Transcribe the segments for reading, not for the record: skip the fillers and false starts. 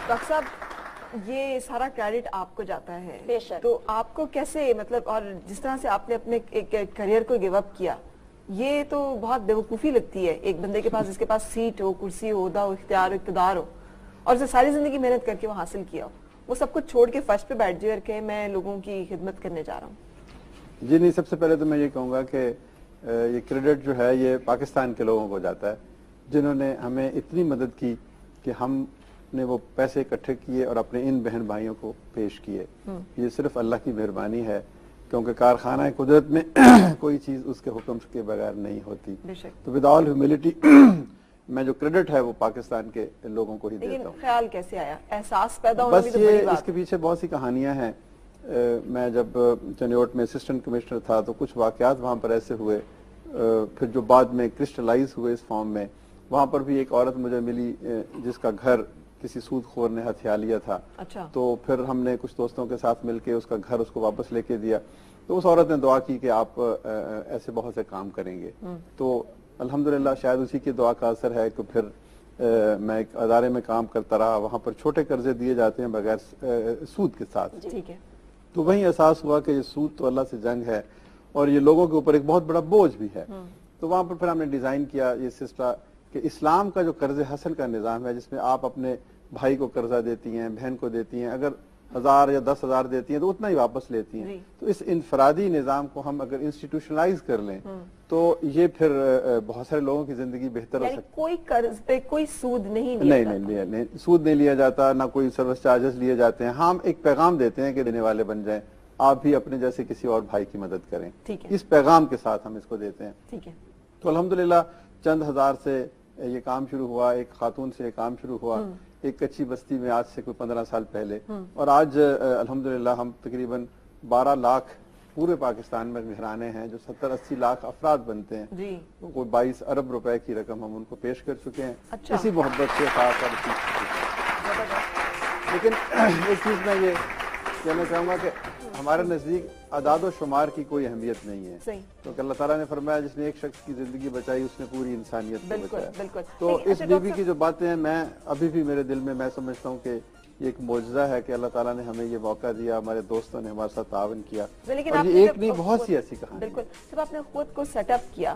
Doctor صاحب یہ سارا کریڈٹ آپ کو جاتا ہے بے شک. تو آپ کو کیسے مطلب اور جس طرح سے آپ نے اپنے کریئر کو گیو اپ کیا یہ تو بہت بیوقوفی لگتی ہے ایک بندے کے پاس جس کے پاس سیٹ ہو کرسی ہو عہدہ ہو اختیار ہو اقتدار ہو اور اسے ساری زندگی محنت کر کے وہ حاصل کیا ہو وہ سب کچھ چھوڑ کے فرش پہ بیٹھ جائے کہ میں لوگوں کی خدمت کرنے جا رہا ہوں. جی نہیں، سب سے پہلے تو میں یہ کہوں گا کہ یہ کریڈٹ جو ہے یہ پاکستان کے لوگوں کو جاتا ہے جنہوں نے ہمیں اتنی مدد کی کہ ہم نے وہ پیسے اکٹھے کیے اور اپنے ان بہن بھائیوں کو پیش کیے. یہ صرف اللہ کی مہربانی ہے کیونکہ کارخانہ قدرت میں کوئی چیز اس کے حکم کے بغیر نہیں ہوتی. تو ود آل ہیوملٹی میں جو کریڈٹ ہے وہ پاکستان کے لوگوں کو ہی دیتا ہوں. خیال کیسے آیا احساس پیدا ہونا بھی بس تو بڑی یہ بات اس کے پیچھے بہت سی کہانیاں ہیں. میں جب چنیوٹ میں اسسٹنٹ کمشنر تھا تو کچھ واقعات وہاں پر ایسے ہوئے پھر جو بعد میں کرسٹلائز ہوئے اس فارم میں. وہاں پر بھی ایک عورت مجھے ملی جس کا گھر کسی سود خور نے ہتھیا لیا تھا. تو پھر ہم نے کچھ دوستوں کے ساتھ مل کے اس کا گھر اس کو واپس لے کے دیا. تو اس عورت نے دعا کی کہ آپ ایسے بہت سے کام کریں گے. تو الحمدللہ شاید اسی کی دعا کا اثر ہے کہ پھر میں ایک ادارے میں کام کرتا رہا. وہاں پر چھوٹے قرضے دیے جاتے ہیں بغیر سود کے ساتھ. تو وہیں احساس ہوا کہ یہ سود تو اللہ سے جنگ ہے اور یہ لوگوں کے اوپر ایک بہت بڑا بوجھ بھی ہے. تو وہاں پر پھر ہم نے ڈیزائن کیا یہ سسٹم کہ اسلام کا جو قرض حسن کا نظام ہے جس میں آپ اپنے بھائی کو قرضہ دیتی ہیں بہن کو دیتی ہیں اگر 1000 یا 10,000 دیتی ہیں تو اتنا ہی واپس لیتی ہیں. تو اس انفرادی نظام کو ہم اگر انسٹیٹیوشنلائز کر لیں تو یہ پھر بہت سارے لوگوں کی زندگی بہتر ہو سکتی ہے. کوئی قرض پہ کوئی سود نہیں لیا جاتا. نہیں سود نہیں لیا جاتا نہ کوئی سروس چارجز لیے جاتے ہیں. ہم ایک پیغام دیتے ہیں کہ دینے والے بن جائیں آپ بھی اپنے جیسے کسی اور بھائی کی مدد کریں. اس پیغام کے ساتھ ہم اس کو دیتے ہیں. تو الحمدللہ چند ہزار سے یہ کام شروع ہوا. ایک خاتون سے یہ کام شروع ہوا ایک کچی بستی میں آج سے کوئی 15 سال پہلے. اور آج الحمدللہ ہم تقریباً 12 لاکھ پورے پاکستان میں گھرانے ہیں جو 70-80 لاکھ افراد بنتے ہیں. کوئی 22 ارب روپے کی رقم ہم ان کو پیش کر چکے ہیں. اسی محبت سے خاص اور لیکن ایک چیز میں یہ کہنا چاہوں گا کہ ہمارے نزدیک اعداد و شمار کی کوئی اہمیت نہیں ہے. تو اللہ تعالیٰ نے فرمایا جس نے ایک شخص کی زندگی بچائی اس نے پوری انسانیت کو بچایا. تو اس بیوی کی جو باتیں ہیں میں ابھی بھی میرے دل میں میں سمجھتا ہوں کہ یہ ایک معجزہ ہے کہ اللہ تعالیٰ نے ہمیں یہ موقع دیا. ہمارے دوستوں نے ہمارے ساتھ تعاون کیا اور یہ ایک نہیں بہت سی ایسی کہانی. بالکل جب آپ نے خود کو سیٹ اپ کیا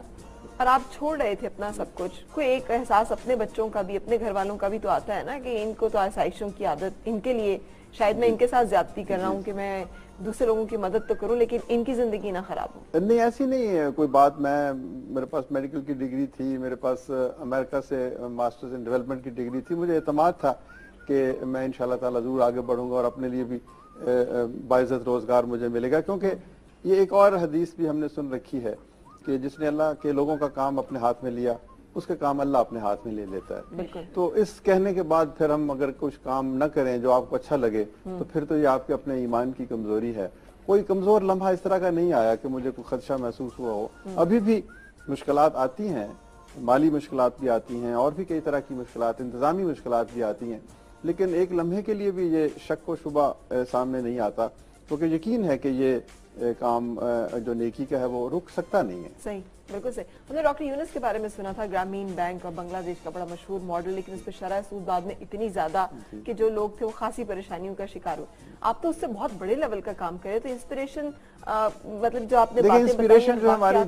اور آپ چھوڑ رہے تھے اپنا سب کچھ کوئی ایک احساس اپنے بچوں کا بھی اپنے گھر والوں کا بھی تو آتا ہے نا کہ ان کو تو آسائشوں کی عادت ان کے لیے شاید میں ان کے ساتھ زیادتی کر رہا ہوں کہ میں دوسرے لوگوں کی مدد تو کروں لیکن ان کی زندگی نہ خراب ہو. نہیں ایسی نہیں ہے کوئی بات. میرے پاس میڈیکل کی ڈگری تھی میرے پاس امریکہ سے ماسٹرز ان ڈیولپمنٹ کی ڈگری تھی. مجھے اعتماد تھا کہ میں انشاءاللہ تعالیٰ ضرور آگے بڑھوں گا اور اپنے لیے بھی باعزت روزگار مجھے ملے گا. کیونکہ یہ ایک اور حدیث بھی ہم نے سن رکھی ہے کہ جس نے اللہ کے لوگوں کا کام اپنے ہاتھ میں لیا اس کے کام اللہ اپنے ہاتھ میں لے لیتا ہے. تو اس کہنے کے بعد پھر ہم اگر کچھ کام نہ کریں جو آپ کو اچھا لگے تو پھر تو یہ آپ کے اپنے ایمان کی کمزوری ہے. کوئی کمزور لمحہ اس طرح کا نہیں آیا کہ مجھے کوئی خدشہ محسوس ہوا ہو. ابھی بھی مشکلات آتی ہیں مالی مشکلات بھی آتی ہیں اور بھی کئی طرح کی مشکلات انتظامی مشکلات بھی آتی ہیں لیکن ایک لمحے کے لیے بھی یہ شک و شبہ سامنے نہیں آتا کیونکہ یقین ہے کہ یہ کام جو نیکی کا ہے وہ رک سکتا نہیں ہے. صحیح بالکل صحیح. ہم نے ڈاکٹر یونس کے بارے میں سنا تھا گرامین بینک اور بنگلہ دیش کا بڑا مشہور ماڈل لیکن اس پہ شرح سود بعد میں اتنی زیادہ کہ جو لوگ تھے وہ خاصی پریشانیوں کا شکار ہوئے. آپ تو اس سے بہت بڑے لیول کا کام کرے تو انسپریشن مطلب جو آپ نے باتیں انسپریشن جو ہماری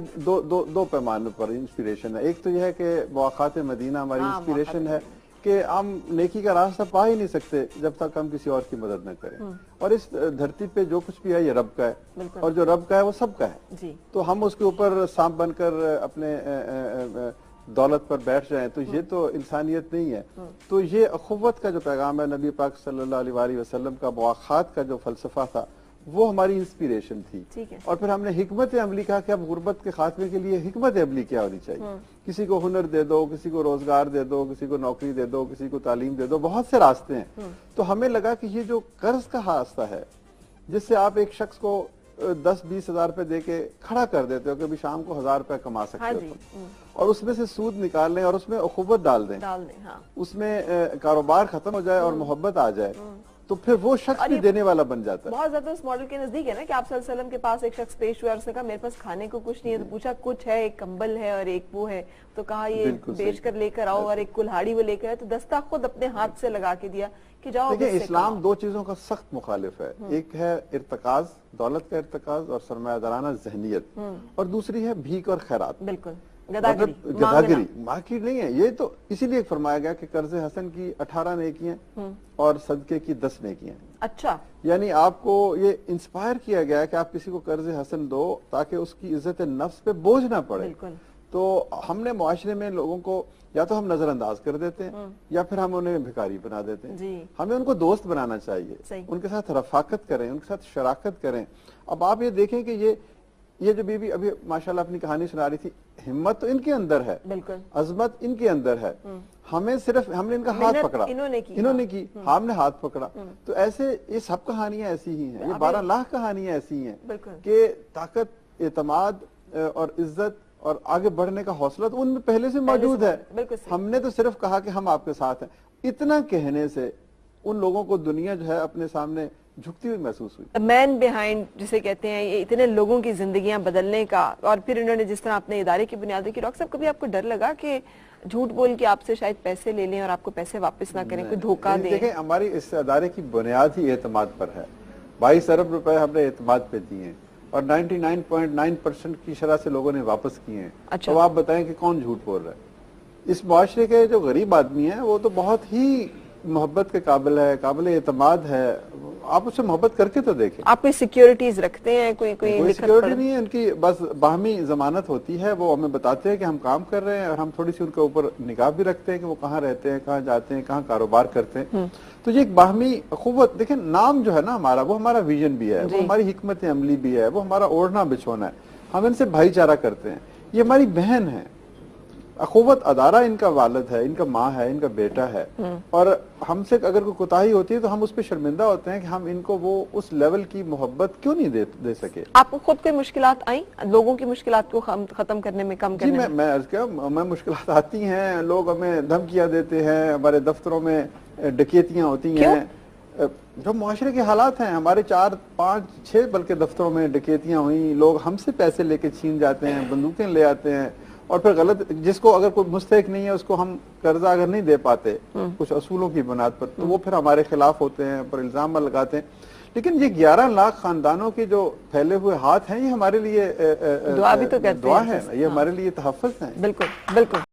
دو پیمانوں پر انسپریشن ہے. ایک تو یہ ہے کہ مواقعات مدینہ ہماری انسپریشن ہے کہ ہم نیکی کا راستہ پا ہی نہیں سکتے جب تک ہم کسی اور کی مدد نہ کریں. اور اس دھرتی پہ جو کچھ بھی ہے یہ رب کا ہے اور جو رب کا ہے وہ سب کا ہے. تو ہم اس کے اوپر سانپ بن کر اپنے دولت پر بیٹھ جائیں تو یہ تو انسانیت نہیں ہے. تو یہ اخوت کا جو پیغام ہے نبی پاک صلی اللہ علیہ وآلہ وسلم کا مواخات کا جو فلسفہ تھا وہ ہماری انسپریشن تھی. اور پھر ہم نے حکمت عملی کہا کہ اب غربت کے خاتمے کے لیے حکمت عملی کیا ہونی چاہیے. کسی کو ہنر دے دو کسی کو روزگار دے دو کسی کو نوکری دے دو کسی کو تعلیم دے دو. بہت سے راستے ہیں. تو ہمیں لگا کہ یہ جو قرض کا راستہ ہے جس سے آپ ایک شخص کو 10-20 ہزار روپے دے کے کھڑا کر دیتے ہو کہ ابھی شام کو 1000 روپے کما سکتے ہو اور اس میں سے سود نکال لیں اور اس میں اخوت ڈال دیں اس میں کاروبار ختم ہو جائے اور محبت آ جائے تو پھر وہ شخص بھی دینے والا بن جاتا ہے. بہت زیادہ اس ماڈل کے نزدیک ہے نا کہ آپ صلی اللہ علیہ وسلم کے پاس ایک شخص پیش ہوا اور اس نے کہا میرے پاس کھانے کو کچھ نہیں ہے, تو پوچھا کچھ ہے, ایک کمبل ہے اور ایک وہ ہے, تو کہا یہ بیچ کر لے کر آؤ, اور ایک کلہاڑی وہ لے کر آئے, تو دستہ خود اپنے ہاتھ سے لگا کے دیا کہ جاؤ. دیکھیں اسلام دو چیزوں کا سخت مخالف ہے, ایک ہے ارتکاز, دولت کا ارتکاز اور سرمایہ دارانہ ذہنیت, اور دوسری ہے بھیک اور خیرات. بالکل گداگری باقی نہیں ہے. یہ تو اسی لیے فرمایا گیا کہ قرض حسن کی 18 نیکیاں اور صدقے کی 10 نیکیاں. اچھا, یعنی آپ کو یہ انسپائر کیا گیا ہے کہ آپ کسی کو قرض حسن دو تاکہ اس کی عزت نفس پہ بوجھ نہ پڑے. تو ہم نے معاشرے میں لوگوں کو یا تو ہم نظر انداز کر دیتے ہیں یا پھر ہم انہیں بھکاری بنا دیتے ہیں. ہمیں ان کو دوست بنانا چاہیے, ان کے ساتھ رفاقت کریں, ان کے ساتھ شراکت کریں. اب آپ یہ دیکھیں کہ یہ جو بی بی ابھی ماشاءاللہ اپنی کہانی سنا رہی تھی, ہمت تو ان کے اندر ہے, عظمت ان کے اندر ہے, ہمیں صرف ہم نے ان کا ہاتھ پکڑا, انہوں نے کی, ہم نے ہاتھ پکڑا. تو ایسے یہ سب کہانیاں ایسی ہی ہیں, یہ 12 لاکھ کہانیاں ایسی ہیں کہ طاقت, اعتماد اور عزت اور آگے بڑھنے کا حوصلہ تو ان میں پہلے سے موجود ہے. ہم نے تو صرف کہا کہ ہم آپ کے ساتھ ہیں. اتنا کہنے سے ان لوگوں کو دنیا جو ہے اپنے سامنے جھکتی ہوئی محسوس ہوئی. مین بیہائنڈ جسے کہتے ہیں, یہ اتنے لوگوں کی زندگیاں بدلنے کا, اور پھر انہوں نے جس طرح اپنے ادارے کی بنیاد کی. ڈاکٹر صاحب کبھی آپ کو ڈر لگا کہ جھوٹ بول کے آپ سے شاید پیسے لے لیں اور آپ کو پیسے واپس نہ کریں, کوئی دھوکہ دیں؟ دیکھیں ہماری اس ادارے کی بنیاد ہی اعتماد پر ہے. 22 ارب روپے ہم نے اعتماد پہ دیے ہیں اور 99.9% کی شرح سے لوگوں نے واپس کیے ہیں. تو آپ بتائیں کہ کون جھوٹ بول رہا ہے؟ اس معاشرے کے جو غریب آدمی ہیں وہ تو بہت ہی محبت کے قابل ہے, قابل اعتماد ہے. آپ اس سے محبت کر کے تو دیکھیں. آپ کوئی سیکیورٹیز رکھتے ہیں؟ کوئی سیکیورٹی نہیں ہے ان کی, بس باہمی ضمانت ہوتی ہے. وہ ہمیں بتاتے ہیں کہ ہم کام کر رہے ہیں اور ہم تھوڑی سی ان کے اوپر نگاہ بھی رکھتے ہیں کہ وہ کہاں رہتے ہیں, کہاں جاتے ہیں, کہاں کاروبار کرتے ہیں. تو یہ ایک باہمی اخوت. دیکھیں نام جو ہے نا ہمارا, وہ ہمارا ویژن بھی ہے, وہ ہماری حکمت عملی بھی ہے, وہ ہمارا اوڑھنا بچھونا ہے. ہم ان سے بھائی چارہ کرتے ہیں. یہ ہماری بہن ہے. اخوت ادارہ ان کا والد ہے, ان کا ماں ہے, ان کا بیٹا ہے, اور ہم سے اگر کوئی کوتاہی ہوتی ہے تو ہم اس پہ شرمندہ ہوتے ہیں کہ ہم ان کو وہ اس لیول کی محبت کیوں نہیں دے سکے. آپ کو خود کوئی مشکلات آئیں لوگوں کی مشکلات کو ختم کرنے میں, کم کرنے میں؟ میں عرض کیا, ہمیں مشکلات آتی ہیں. لوگ ہمیں دھمکیاں دیتے ہیں, ہمارے دفتروں میں ڈکیتیاں ہوتی ہیں. جو معاشرے کے حالات ہیں, ہمارے 4 5 6 بلکہ دفتروں میں ڈکیتیاں ہوئیں. لوگ ہم سے پیسے لے کے چھین جاتے ہیں, بندوقیں لے آتے ہیں, اور پھر غلط, جس کو اگر کوئی مستحق نہیں ہے اس کو ہم قرضہ اگر نہیں دے پاتے کچھ اصولوں کی بنیاد پر, تو وہ پھر ہمارے خلاف ہوتے ہیں, پر الزام لگاتے ہیں. لیکن یہ 11 لاکھ خاندانوں کے جو پھیلے ہوئے ہاتھ ہیں, یہ ہمارے لیے دعا بھی تو کرتے ہیں, دعا ہے, یہ ہمارے لیے تحفظ ہیں. بالکل بالکل.